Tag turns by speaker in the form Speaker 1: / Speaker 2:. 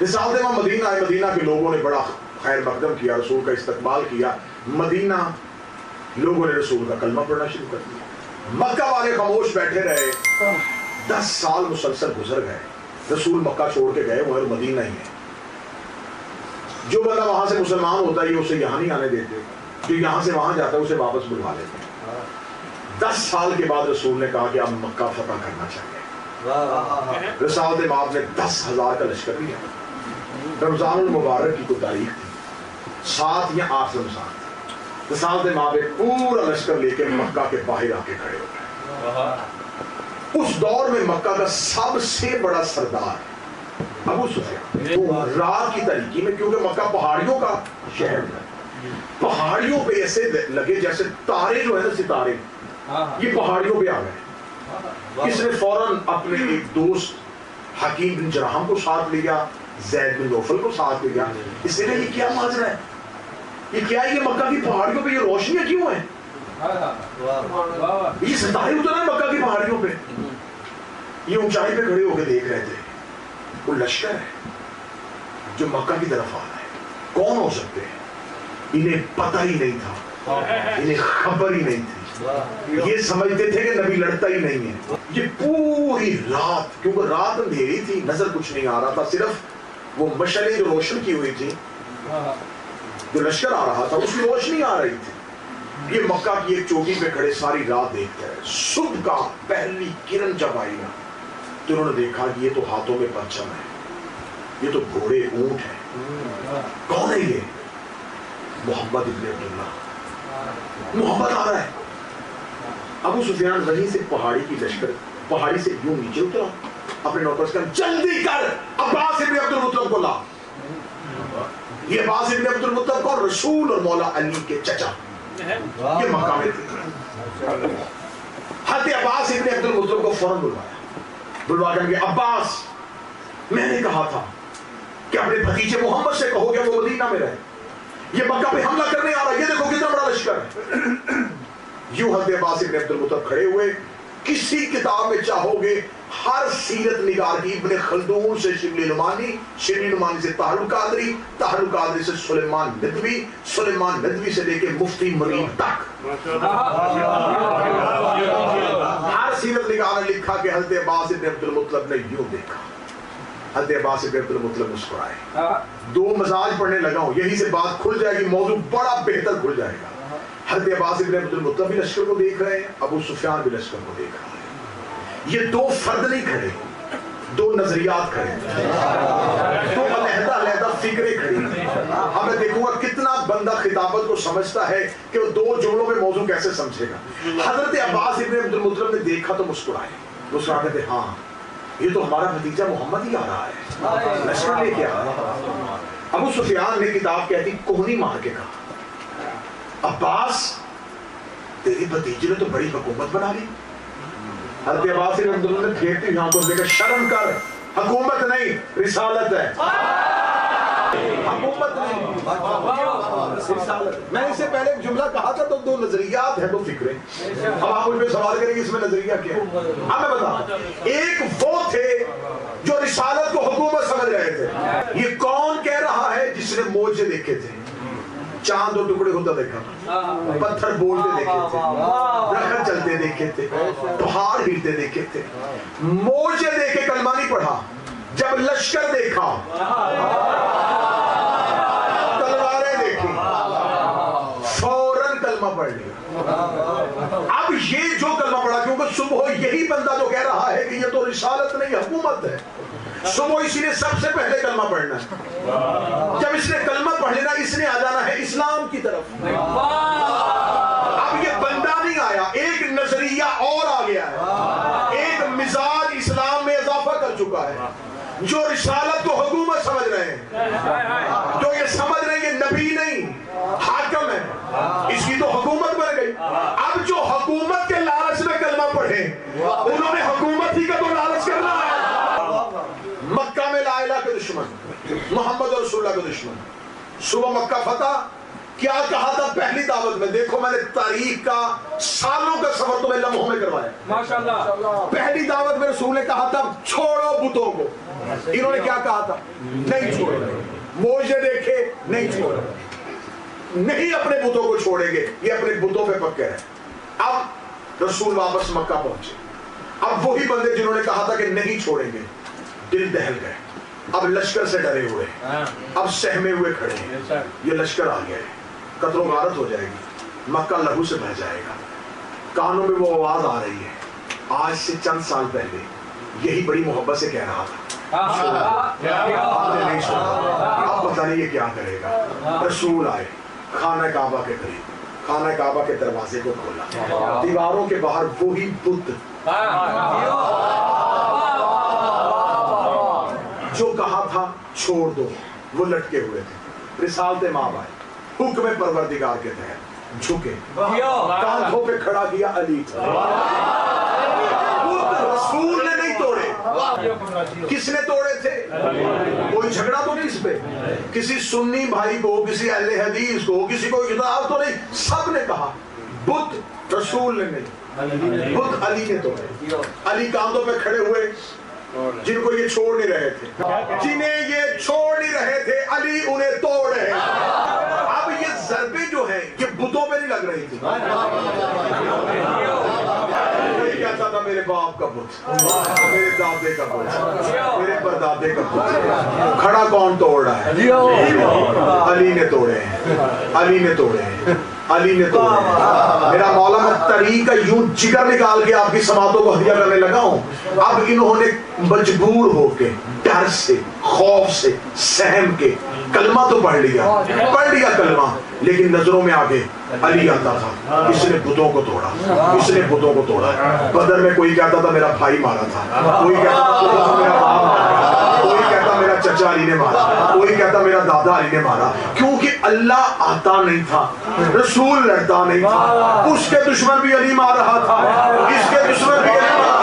Speaker 1: रसूल में मदीना आए, मदीना के लोगों ने बड़ा खैर मकदम किया, रसूल का इस्तकबाल किया। मदीना लोगों ने रसूल का कलमा पढ़ना शुरू कर दिया। मक्का वाले खामोश बैठे रहे। 10 साल मुसलसल गुजर गए। रसूल मक्का छोड़ के गए और मदीना ही है। जो बंदा वहां से मुसलमान होता है उसे यहाँ नहीं आने देते, जो यहाँ से वहां जाता है उसे वापस बुलवा लेते। 10 साल के बाद रसूल ने कहा कि अब मक्का फतह करना चाहिए। रसूल ने 10,000 का लश्कर लिया। रमजानुल मुबारक की कोई तारीख थी, 7 या 8 रमजान। रसूल ने पूरा लश्कर लेके मक्का के बाहर आके खड़े हो गए। उस दौर में मक्का का सबसे बड़ा सरदार अबू सुफियान, तो रात की तारीकी में, क्योंकि मक्का पहाड़ियों का शहर है, पहाड़ियों पे ऐसे लगे जैसे तारे जो है ना, सितारे, ये पहाड़ियों पे आ गए। इसने फौरन अपने एक दोस्त हकीम बिन जराहम को साथ लिया, ज़ैद बिन नौफल को साथ लिया। इसने ये क्या माजरा है, ये क्या है, ये मक्का की पहाड़ियों पे ये रोशनियां क्यों हैं, ये सितारे उतरे मक्का की पहाड़ियों पे। ये ऊंचाई पे खड़े होकर देख रहे थे। वो लश्कर है जो मक्का की तरफ आ रहा है। कौन हो सकते हैं, इन्हें पता ही नहीं था, इन्हें खबर ही नहीं थी। ये समझते थे कि नबी लड़ता ही नहीं है। ये पूरी रात, क्योंकि रात अंधेरी थी, नजर कुछ नहीं आ रहा था, सिर्फ वो मशले जो रोशन की हुई थी, जो लश्कर आ रहा था उसकी रोशनी आ रही थी। ये मक्का की एक चोटी पे खड़े सारी रात देखते रहे। सुबह का पहली किरण जब आई ना, तो उन्होंने देखा कि ये तो हाथों में परचम है, ये तो घोड़े ऊंट है। कौन है ये? मोहम्मद इब्न अब्दुल्लाह, मोहम्मद आ रहा है। अबू सुफियान वहीं से पहाड़ी से यूं नीचे उतरा, अपने नौकर से कहा जल्दी कर, अब्बास इब्न अब्दुल मुत्तलिब को ला। ये अब्बास इब्न अब्दुल मुत्तलिब को रसूल और मौला अली के चचा, ये मक्का में थे। हज़रत अब्बास इब्न अब्दुल मुत्तलिब को फौरन बुलवा कर अब्बास, मैंने कहा था कि अपने भतीजे मोहम्मद से कहो कि वो मदीना में रहे, ये मक्का पे हमला करने आ रहा है, ये देखो कितना बड़ा लश्कर है। यूं हज़रत अब्बास इब्न अब्दुल मुत्तलिब खड़े हुए। किसी किताब में चाहोगे हर सीरत निगार की, इब्न खल्दून से शिबली नुमानी, शिबली नुमानी से ताहरुल कादरी, ताहरुल कादरी से सुलेमान नदवी, सुलेमान नदवी से लेके मुफ्ती मरीम तक हर सीरत निगार ने लिखा कि हज़रत अब्बास इब्न अब्दुल मुत्तलिब ने यूं देखा। हज़रत अब्बास इब्न अब्दुल मुत्तलिब मुस्कुराए। 2 मजाज पढ़ने लगा हूं, यहीं से बात खुल जाएगी, मौजू बड़ा बेहतर खुल जाएगा। हज़रत अब्बास इब्न अब्दुल मुत्तलिब भी लश्कर को देख रहे हैं, अबू सुफियान भी लश्कर को देख रहा है। ये 2 फर्द नहीं खड़े, 2 नजरियात खड़े, 2 अलग-अलग फिक्रें खड़ी। हमें देखूंगा कितना बंदा खिताबत को समझता है कि वो 2 जुमलों में मौजू कैसे समझेगा। हज़रत अब्बास इब्न अब्दुल मुत्तलिब ने देखा तो मुस्कुराए, मुस्कुरा कहते हाँ ये तो हमारा भतीजा मोहम्मद ही आ रहा है, लश्कर लेके आ रहा है। अबू सुफियान ने किताब कहती कोहनी मार के कहा अब्बास तेरी भतीजे ने तो बड़ी हुकूमत बना ली। हज़रत अब्बास इब्न अब्दुल मुत्तलिब ने देखती आंखों से देखा, शर्म कर, हुकूमत नहीं रिसालत है, हुकूमत नहीं रिसालत। मैंने इससे पहले एक जुमला कहा था, तो 2 नजरियात है, 2 फिक्रें। अब आप उन पे सवाल करेंगे इसमें नजरिया क्या है। अब मैं बताता, एक वो थे जो रिसालत को हुकूमत समझ रहे थे। ये कौन कह रहा है? जिसने मौजे देखे थे, चांद और टुकड़े होता देखा, पत्थर बोलते देखे थे, दरख्त चलते देखे थे, पहाड़ हिलते देखे थे। मौजे देखे कलमा नहीं पढ़ा, जब लश्कर देखा, तलवारें देखी, फौरन कलमा पढ़ लिया। अब ये जो कलमा पढ़ा, क्योंकि सुबह यही बंदा जो कह रहा है कि ये तो रिसालत नहीं हुकूमत है, सुबह इसीलिए सबसे पहले कलमा पढ़ना है। जब इसने कलमा पढ़ लेना, इसने आ जाना है इस्लाम की तरफ। अब ये बंदा नहीं आया, एक नजरिया और आ गया है, एक मिजाज इस्लाम में इजाफा कर चुका है। जो रिसालत को हुकूमत समझ रहे हैं, जो ये समझ रहे हैं ये नबी नहीं हाकिम है, इसकी तो हुकूमत बन गई। अब जो हुकूमत के लालच में कलमा पढ़े, उन्होंने हुकूमत ही का तो लालच करना है। मक्का में ला इलाहा के दुश्मन, मोहम्मद और रसूलुल्लाह के दुश्मन। सुबह मक्का फतह, کیا کہا تھا پہلی دعوت میں؟ دیکھو میں نے تاریخ کا سالوں کا سفر تمہیں لمحوں میں کروایا. ماشاءاللہ. پہلی دعوت میں رسول نے کہا تھا چھوڑو بتوں کو. انہوں نے کیا کہا تھا؟ نہیں چھوڑو. موجے دیکھے نہیں چھوڑو, نہیں اپنے بتوں کو چھوڑیں گے, یہ اپنے بتوں پہ پکے رہے. اب رسول واپس مکہ پہنچے. اب وہی بندے جنہوں نے کہا تھا کہ نہیں چھوڑیں گے دل دہل گئے. اب لشکر سے ڈرے ہوئے, اب سہمے ہوئے کھڑے ہیں. یہ لشکر آ گیا ہے, قتل و غارت ہو جائے گی, مکہ لہو سے بہہ جائے گا. کانوں میں وہ آواز آ رہی ہے, آج سے چند سال پہلے یہی بڑی محبت سے کہہ رہا تھا, آپ نے نہیں چھوڑا, اب پتہ نہیں یہ کیا کرے گا. رسول آئے, خانہ کعبہ کے قریب, خانہ کعبہ کے دروازے کو کھولا, دیواروں کے باہر وہی بت جو کہا تھا چھوڑ دو وہ لٹکے ہوئے تھے. رسالت مآب آئے, حکم پروردگار کے تحت جھکے, کاندھوں پہ کھڑا کیا علی. رسول نے نہیں توڑے, کس نے توڑے تھے؟ کوئی جھگڑا تو نہیں اس پہ, کسی سنی بھائی کو, کسی اہل حدیث کو, کسی کو اختلاف تو نہیں, سب نے کہا بت رسول نے نہیں, بت علی نے توڑے. علی کاندھوں پہ کھڑے ہوئے, جن کو یہ چھوڑ نہیں رہے تھے, جنہیں یہ چھوڑ نہیں رہے تھے, علی انہیں توڑ رہے تھے. اب یہ ضربیں جو ہیں یہ بتوں پہ نہیں لگ رہی تھی. کوئی کہتا تھا میرے باپ کا بت, میرے دادے کا بت, میرے پردادے کا بت. کھڑا کون توڑ رہا ہے؟ علی نے توڑے ہیں, علی نے توڑے ہیں, علی نے توڑے ہیں. میرا مولا میں طریقہ یوں جگر نکال کے آپ کی سماعتوں کو ہدیہ کرنے لگا ہوں. اب انہوں نے مجبور ہو کے ڈر سے, خوف سے, سہم کے کلمہ تو پڑھ لیا کلمہ, لیکن نظروں میں آگے علی آتا تھا. اس نے بتوں کو توڑا, اس نے بتوں کو توڑا. بدر میں کوئی کہتا تھا میرا بھائی مارا تھا, کوئی کہتا تھا میرا باپ مارا, کوئی کہتا میرا چچا علی نے مارا, کوئی کہتا میرا دادا علی نے مارا. کیونکہ اللہ آتا نہیں تھا, رسول لڑتا نہیں تھا. اس کے دشمن بھی علی مار رہا تھا, اس کے دشمن بھی علی مار